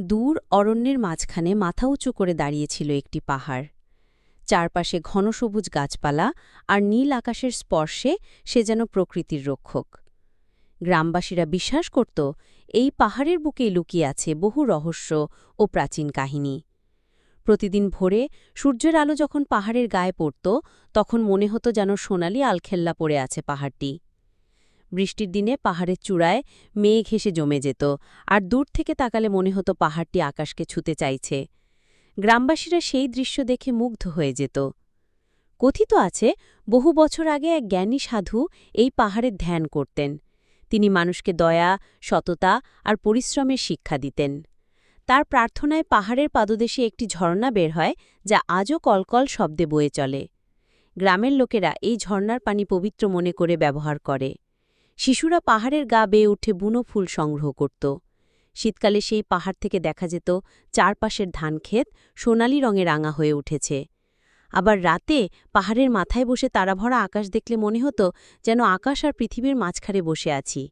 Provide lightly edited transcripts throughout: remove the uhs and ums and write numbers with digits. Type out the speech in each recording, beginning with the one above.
দূর অরণ্যের মাঝখানে মাথা উঁচু করে দাঁড়িয়েছিল একটি পাহাড়। চারপাশে ঘন সবুজ গাছপালা আর নীল আকাশের স্পর্শে সে যেন প্রকৃতির রক্ষক। গ্রামবাসীরা বিশ্বাস করত এই পাহাড়ের বুকেই লুকিয়ে আছে বহু রহস্য ও প্রাচীন কাহিনী। প্রতিদিন ভোরে সূর্যের আলো যখন পাহাড়ের গায়ে পড়ত, তখন মনে হতো যেন সোনালি আলখেল্লা পড়ে আছে পাহাড়টি। বৃষ্টির দিনে পাহাড়ের চূড়ায় মেঘ ঘেঁষে জমে যেত, আর দূর থেকে তাকালে মনে হতো পাহাড়টি আকাশকে ছুঁতে চাইছে। গ্রামবাসীরা সেই দৃশ্য দেখে মুগ্ধ হয়ে যেত। কথিত আছে, বহু বছর আগে এক জ্ঞানী সাধু এই পাহাড়ের ধ্যান করতেন। তিনি মানুষকে দয়া, সততা আর পরিশ্রমের শিক্ষা দিতেন। তার প্রার্থনায় পাহাড়ের পাদদেশে একটি ঝর্ণা বের হয়, যা আজও কলকল শব্দে বয়ে চলে। গ্রামের লোকেরা এই ঝর্ণার পানি পবিত্র মনে করে ব্যবহার করে। শিশুরা পাহাড়ের গা বেয়ে উঠে বুনো ফুল সংগ্রহ করত। শীতকালে সেই পাহাড় থেকে দেখা যেত চারপাশের ধানক্ষেত সোনালি রঙে রাঙা হয়ে উঠেছে। আবার রাতে পাহাড়ের মাথায় বসে তারাভরা আকাশ দেখলে মনে হতো যেন আকাশ আর পৃথিবীর মাঝখানে বসে আছি।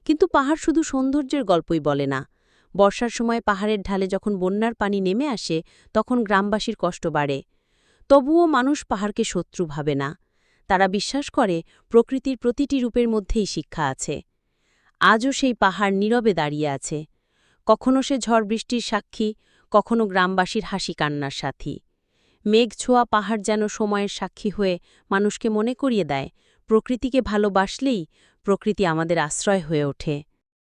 কিন্তু পাহাড় শুধু সৌন্দর্যের গল্পই বলে না। বর্ষার সময় পাহাড়ের ঢালে যখন বন্যার পানি নেমে আসে, তখন গ্রামবাসীর কষ্ট বাড়ে। তবুও মানুষ পাহাড়কে শত্রু ভাবে না। তারা বিশ্বাস করে প্রকৃতির প্রতিটি রূপের মধ্যেই শিক্ষা আছে। আজও সেই পাহাড় নীরবে দাঁড়িয়ে আছে। কখনো সে ঝড় বৃষ্টির সাক্ষী, কখনো গ্রামবাসীর হাসি কান্নার সাথী। মেঘ ছোঁয়া পাহাড় যেন সময়ের সাক্ষী হয়ে মানুষকে মনে করিয়ে দেয়, প্রকৃতিকে ভালোবাসলেই প্রকৃতি আমাদের আশ্রয় হয়ে ওঠে।